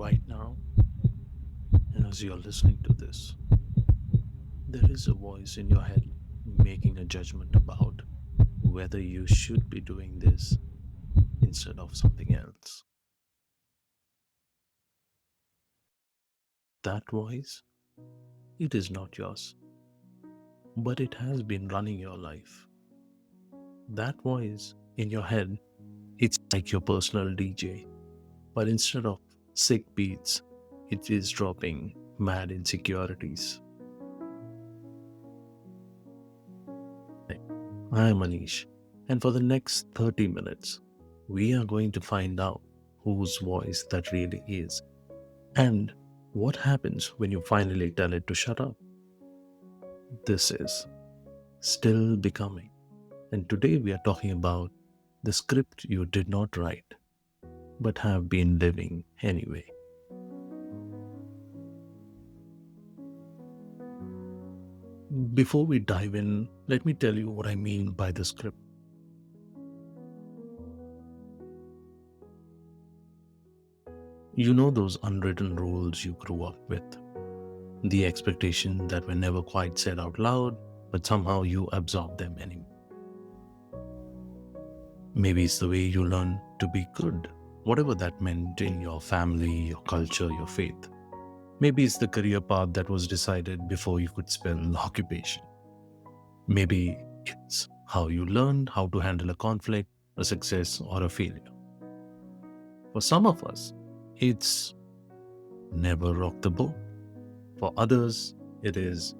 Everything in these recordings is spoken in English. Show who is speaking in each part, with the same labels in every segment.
Speaker 1: right now, as you're listening to this, there is a voice in your head making a judgment about whether you should be doing this instead of something else. That voice, it is not yours, but it has been running your life. That voice in your head, it's like your personal DJ, but instead of sick beats, it is dropping mad insecurities. I am Manish, and for the next 30 minutes, we are going to find out whose voice that really is and what happens when you finally tell it to shut up. This is Still Becoming, and today we are talking about the script you did not write but have been living anyway. Before we dive in, let me tell you what I mean by the script. You know those unwritten rules you grew up with, the expectation that were never quite said out loud, but somehow you absorb them anyway. Maybe it's the way you learn to be good, whatever that meant in your family, your culture, your faith. Maybe it's the career path that was decided before you could spell occupation. Maybe it's how you learned how to handle a conflict, a success, or a failure. For some of us, it's never rock the boat. For others, it is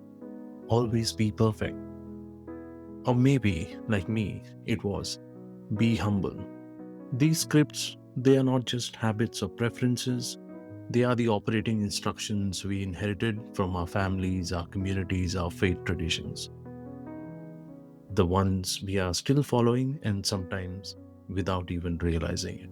Speaker 1: always be perfect. Or maybe, like me, it was be humble. These scripts, they are not just habits or preferences, they are the operating instructions we inherited from our families, our communities, our faith traditions. The ones we are still following and sometimes without even realizing it.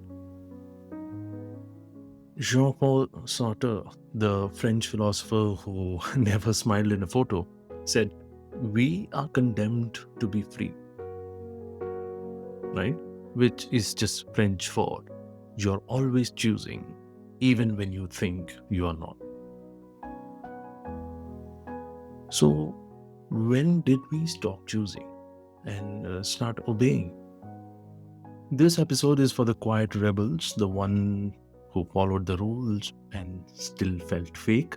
Speaker 1: Jean-Paul Sartre, the French philosopher who never smiled in a photo, said, "We are condemned to be free," right? Which is just French for you're always choosing, even when you think you are not. So, when did we stop choosing and start obeying? This episode is for the quiet rebels, the one who followed the rules and still felt fake,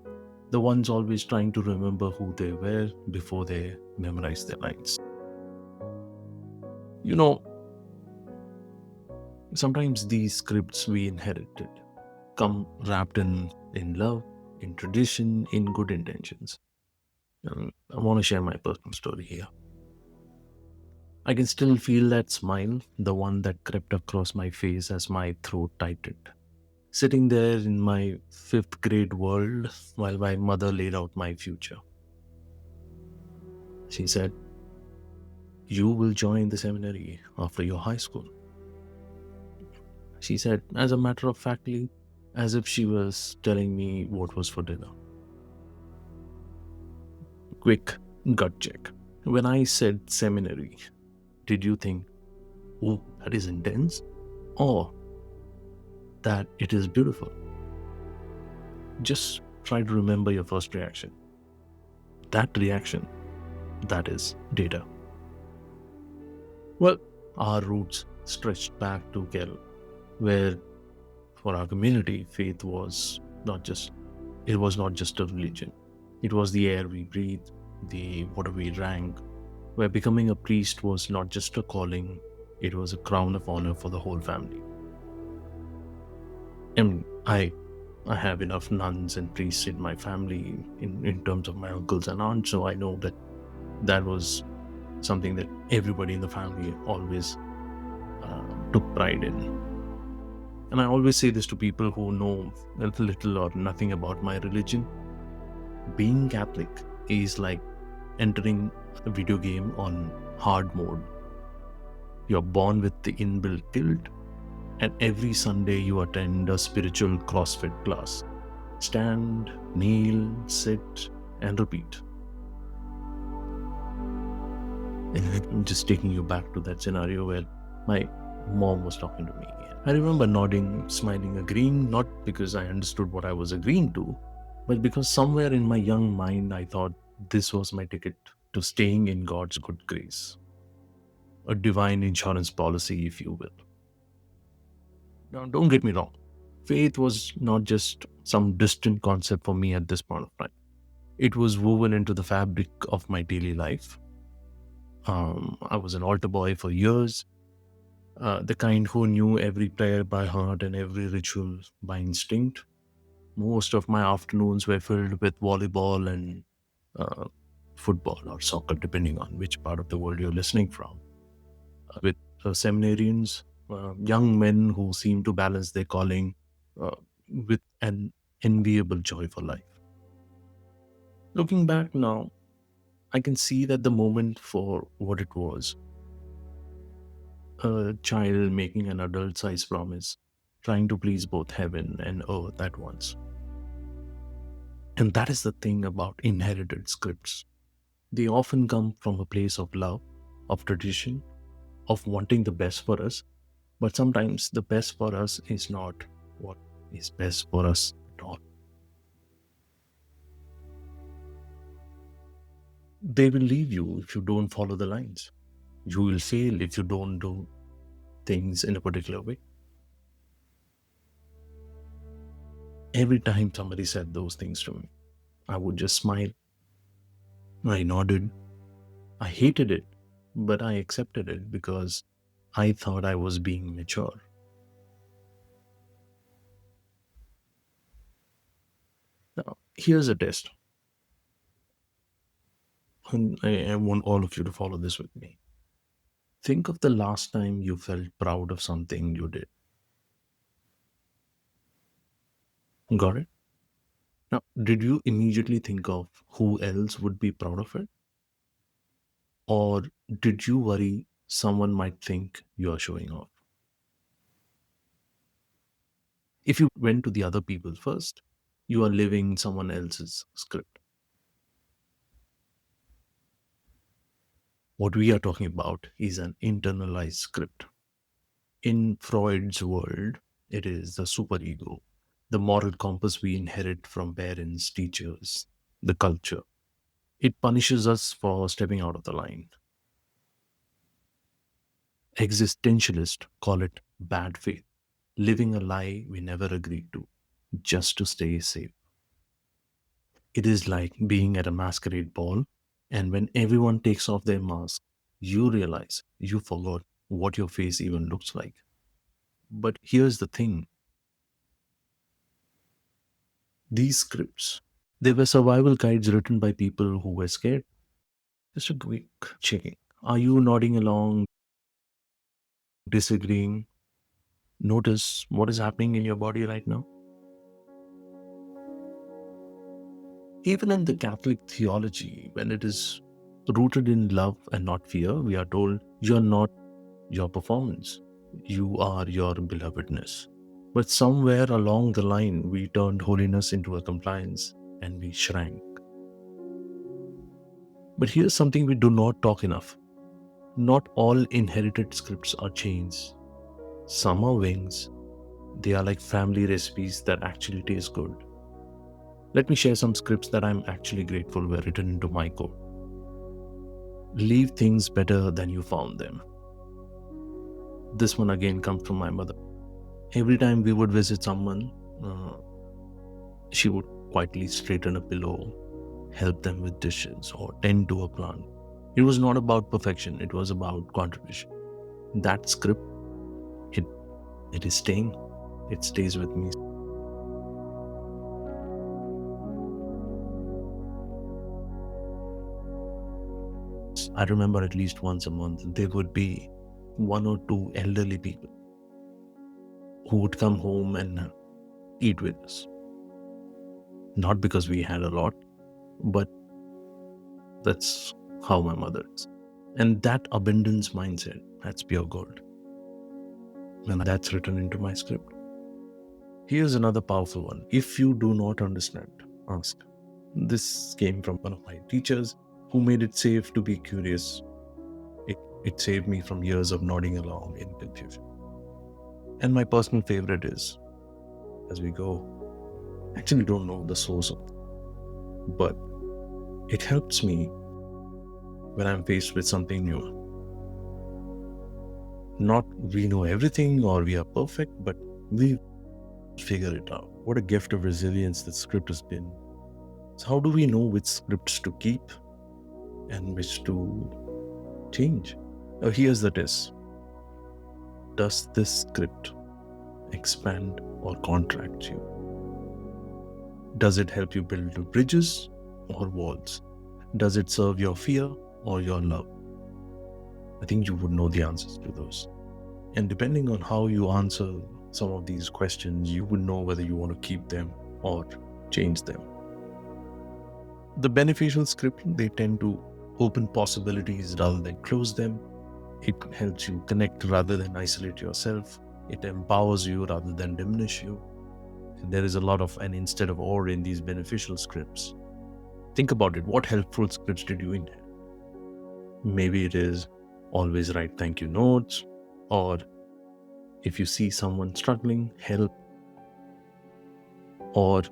Speaker 1: the ones always trying to remember who they were before they memorized their lines. You know, sometimes these scripts we inherited come wrapped in love, in tradition, in good intentions. I want to share my personal story here. I can still feel that smile, the one that crept across my face as my throat tightened. Sitting there in my fifth grade world while my mother laid out my future. She said, "You will join the seminary after your high school." She said, as a matter of factly, as if she was telling me what was for dinner. Quick gut check. When I said seminary, did you think, "Oh, that is intense," or that it is beautiful? Just try to remember your first reaction. That reaction, that is data. Well, our roots stretched back to Kerala, where for our community, faith was not just a religion. It was the air we breathed, the water we drank, where becoming a priest was not just a calling, it was a crown of honor for the whole family. And I have enough nuns and priests in my family in terms of my uncles and aunts, so I know that was something that everybody in the family always took pride in. And I always say this to people who know little or nothing about my religion. Being Catholic is like entering a video game on hard mode. You're born with the inbuilt guilt, and every Sunday you attend a spiritual CrossFit class. Stand, kneel, sit, and repeat. And I'm just taking you back to that scenario where my Mom was talking to me. I remember nodding, smiling, agreeing, not because I understood what I was agreeing to, but because somewhere in my young mind I thought this was my ticket to staying in God's good grace, a divine insurance policy, if you will. Now, don't get me wrong. Faith was not just some distant concept for me at this point of time. It was woven into the fabric of my daily life. I was an altar boy for years, the kind who knew every prayer by heart and every ritual by instinct. Most of my afternoons were filled with volleyball and uh, football or soccer, depending on which part of the world you're listening from, with seminarians, young men who seem to balance their calling uh, with an enviable joy for life. Looking back now, I can see that the moment for what it was, a child making an adult sized promise, trying to please both heaven and earth at once. And that is the thing about inherited scripts. They often come from a place of love, of tradition, of wanting the best for us, but sometimes the best for us is not what is best for us at all. They will leave you if you don't follow the lines. You will fail if you don't do things in a particular way. Every time somebody said those things to me, I would just smile. I nodded. I hated it, but I accepted it because I thought I was being mature. Now, here's a test, and I want all of you to follow this with me. Think of the last time you felt proud of something you did. Got it? Now, did you immediately think of who else would be proud of it? Or did you worry someone might think you are showing off? If you went to the other people first, you are living someone else's script. What we are talking about is an internalized script. In Freud's world, it is the superego, the moral compass we inherit from parents, teachers, the culture. It punishes us for stepping out of the line. Existentialists call it bad faith, living a lie we never agreed to, just to stay safe. It is like being at a masquerade ball, and when everyone takes off their mask, you realize you forgot what your face even looks like. But here's the thing, these scripts, they were survival guides written by people who were scared. Just a quick checking. Are you nodding along, disagreeing? Notice what is happening in your body right now. Even in the Catholic theology, when it is rooted in love and not fear, we are told you're not your performance, you are your belovedness. But somewhere along the line, we turned holiness into a compliance and we shrank. But here's something we do not talk enough. Not all inherited scripts are chains. Some are wings. They are like family recipes that actually taste good. Let me share some scripts that I'm actually grateful were written into my code. Leave things better than you found them. This one again comes from my mother. Every time we would visit someone, she would quietly straighten a pillow, help them with dishes, or tend to a plant. It was not about perfection, it was about contribution. That script, it is staying. It stays with me. I remember at least once a month, there would be one or two elderly people who would come home and eat with us. Not because we had a lot, but that's how my mother is. And that abundance mindset, that's pure gold. And that's written into my script. Here's another powerful one. If you do not understand, ask. This came from one of my teachers who made it safe to be curious. It saved me from years of nodding along in confusion. And my personal favorite is, as we go, I actually don't know the source of it, but it helps me when I'm faced with something new. Not we know everything or we are perfect, but we figure it out. What a gift of resilience that script has been. So how do we know which scripts to keep and which to change? Now, here's the test. Does this script expand or contract you? Does it help you build bridges or walls? Does it serve your fear or your love? I think you would know the answers to those. And depending on how you answer some of these questions, you would know whether you want to keep them or change them. The beneficial script, they tend to open possibilities rather than close them. It helps you connect rather than isolate yourself. It empowers you rather than diminish you. And there is a lot of an instead of or in these beneficial scripts. Think about it. What helpful scripts did you inherit? Maybe it is always write thank you notes, or if you see someone struggling, help, or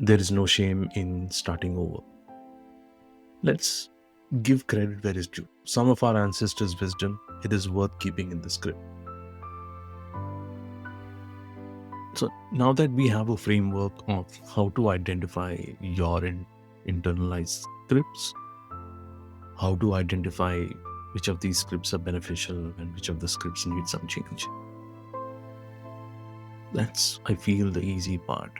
Speaker 1: there is no shame in starting over. Let's give credit where it's due. Some of our ancestors' wisdom, it is worth keeping in the script. So now that we have a framework of how to identify your internalized scripts, how to identify which of these scripts are beneficial and which of the scripts need some change. That's, I feel, the easy part.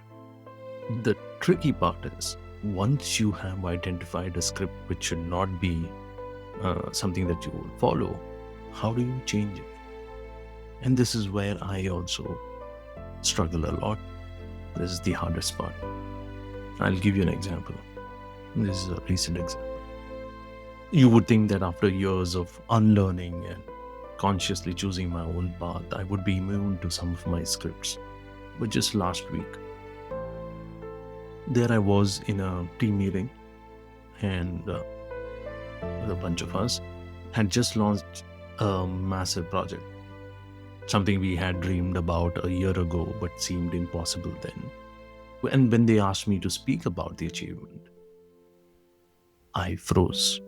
Speaker 1: The tricky part is, once you have identified a script which should not be something that you will follow, how do you change it? And this is where I also struggle a lot. This is the hardest part. I'll give you an example. This is a recent example. You would think that after years of unlearning and consciously choosing my own path, I would be immune to some of my scripts. But just last week, there I was in a team meeting, and with a bunch of us had just launched a massive project. Something we had dreamed about a year ago but seemed impossible then. And when they asked me to speak about the achievement, I froze.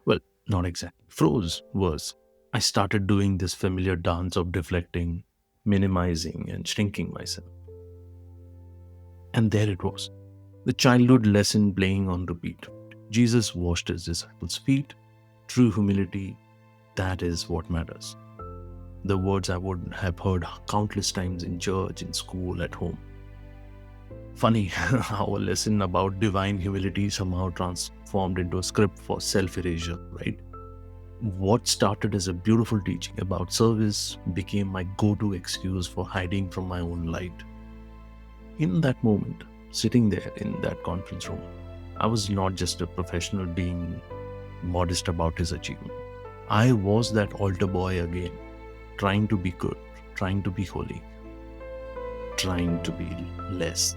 Speaker 1: Well, not exactly froze, was I started doing this familiar dance of deflecting, minimizing, and shrinking myself. And there it was, the childhood lesson playing on repeat. Jesus washed his disciples' feet. True humility, that is what matters. The words I would have heard countless times in church, in school, at home. Funny how a lesson about divine humility somehow transformed into a script for self-erasure, right? What started as a beautiful teaching about service became my go-to excuse for hiding from my own light. In that moment, sitting there in that conference room, I was not just a professional being modest about his achievement. I was that altar boy again, trying to be good, trying to be holy, trying to be less.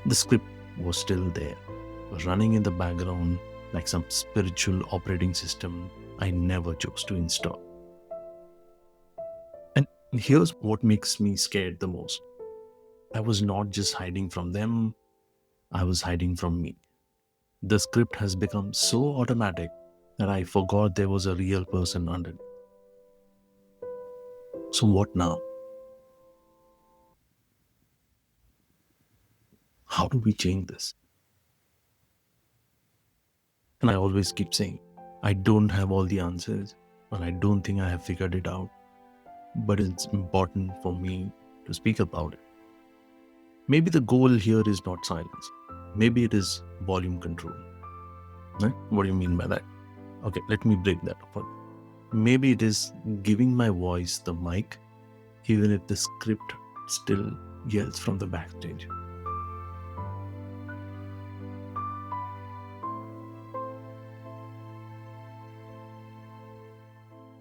Speaker 1: The script was still there, running in the background like some spiritual operating system I never chose to install. And here's what makes me scared the most. I was not just hiding from them, I was hiding from me. The script has become so automatic that I forgot there was a real person under. So what now? How do we change this? And I always keep saying, I don't have all the answers, and I don't think I have figured it out, but it's important for me to speak about it. Maybe the goal here is not silence. Maybe it is volume control. Right? What do you mean by that? Okay, let me break that apart. Maybe it is giving my voice the mic, even if the script still yells from the backstage.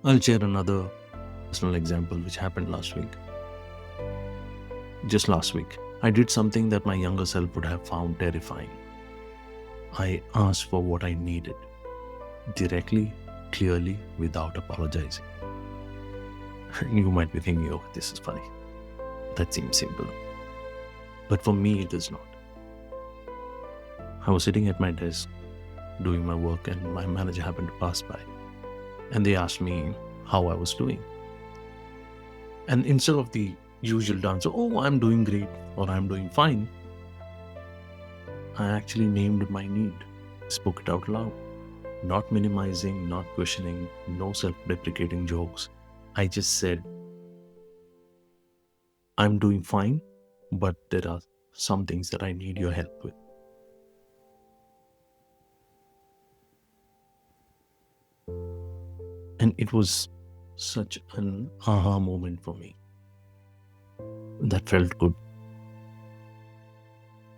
Speaker 1: I'll share another personal example which happened last week. Just last week, I did something that my younger self would have found terrifying. I asked for what I needed, directly, clearly, without apologizing. You might be thinking, oh, this is funny. That seems simple. But for me, it is not. I was sitting at my desk doing my work, and my manager happened to pass by. And they asked me how I was doing. And instead of the usual answer, oh, I'm doing great or I'm doing fine, I actually named my need, spoke it out loud. Not minimizing, not questioning, no self-deprecating jokes. I just said, I'm doing fine, but there are some things that I need your help with. And it was such an aha moment for me. That felt good.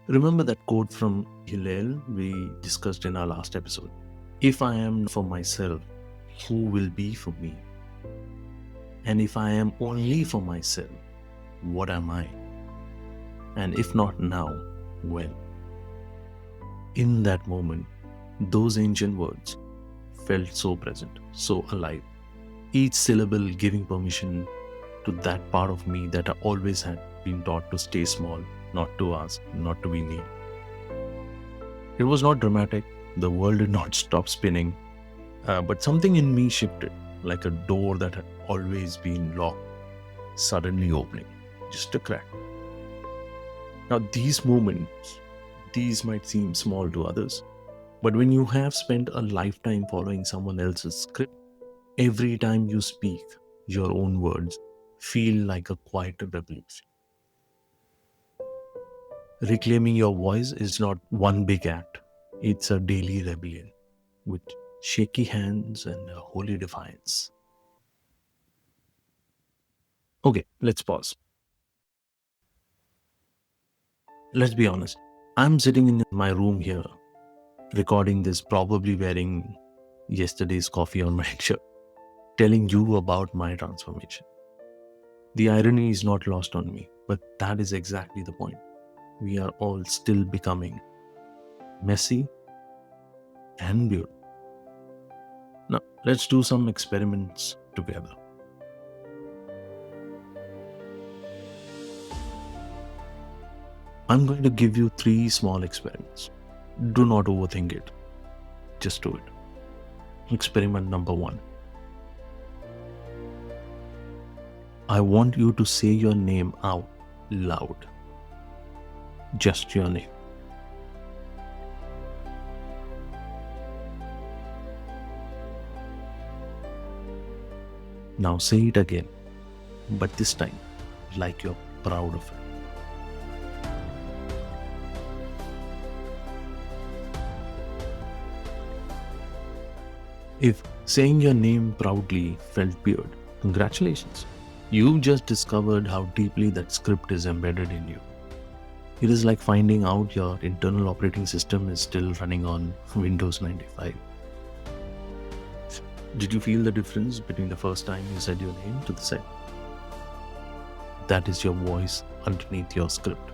Speaker 1: Remember that quote from Hillel we discussed in our last episode? If I am for myself, who will be for me? And if I am only for myself, what am I? And if not now, when? In that moment, those ancient words felt so present, so alive. Each syllable giving permission to that part of me that I always had been taught to stay small, not to ask, not to be needy. It was not dramatic. The world did not stop spinning, but something in me shifted, like a door that had always been locked, suddenly opening, just a crack. Now, these moments, these might seem small to others, but when you have spent a lifetime following someone else's script, every time you speak, your own words feel like a quiet revolution. Reclaiming your voice is not one big act. It's a daily rebellion with shaky hands and a holy defiance. Okay, let's pause. Let's be honest. I'm sitting in my room here, recording this, probably wearing yesterday's coffee on my shirt, telling you about my transformation. The irony is not lost on me, but that is exactly the point. We are all still becoming messy and beautiful. Now, let's do some experiments together. I'm going to give you 3 small experiments. Do not overthink it. Just do it. Experiment number 1. I want you to say your name out loud. Just your name. Now say it again, but this time like you're proud of it. If saying your name proudly felt weird, congratulations. You just discovered how deeply that script is embedded in you. It is like finding out your internal operating system is still running on Windows 95. Did you feel the difference between the first time you said your name to the second? That is your voice underneath your script.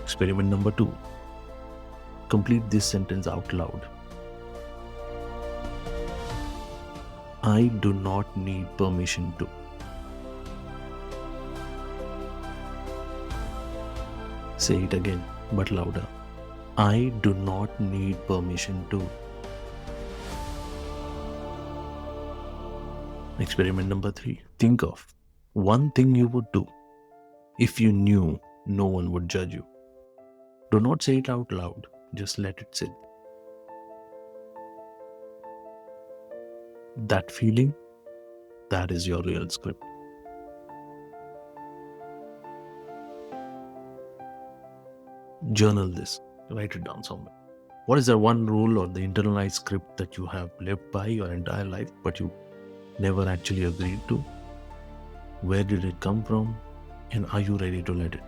Speaker 1: Experiment number 2. Complete this sentence out loud. I do not need permission to. Say it again, but louder. I do not need permission to. Experiment number 3. Think of one thing you would do if you knew no one would judge you. Do not say it out loud, just let it sit. That feeling, that is your real script. Journal this, write it down somewhere. What is the one rule or the internalized script that you have lived by your entire life but you never actually agreed to? Where did it come from? And are you ready to let it?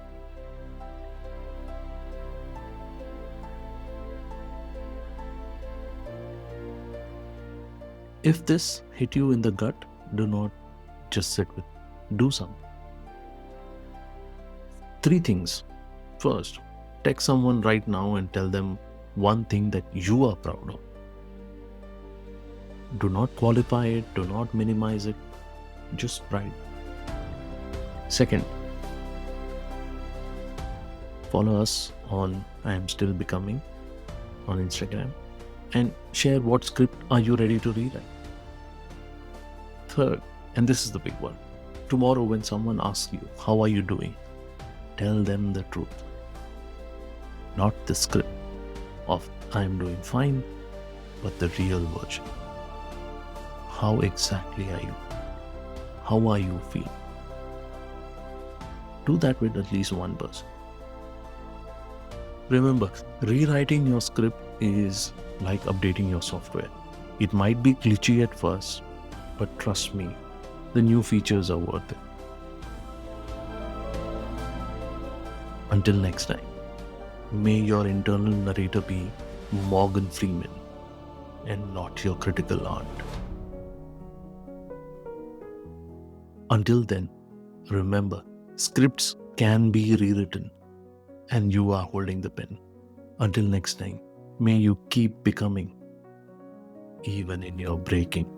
Speaker 1: If this hit you in the gut, do not just sit with it. Do something. 3 things. First, text someone right now and tell them one thing that you are proud of. Do not qualify it, do not minimize it, just write. Second, follow us on I Am Still Becoming on Instagram and share what script are you ready to rewrite. Third, and this is the big one, tomorrow when someone asks you, how are you doing? Tell them the truth. Not the script of I am doing fine, but the real version. How exactly are you? How are you feeling? Do that with at least one person. Remember, rewriting your script is like updating your software. It might be glitchy at first, but trust me, the new features are worth it. Until next time, may your internal narrator be Morgan Freeman and not your critical aunt. Until then, remember, scripts can be rewritten and you are holding the pen. Until next time, may you keep becoming even in your breaking.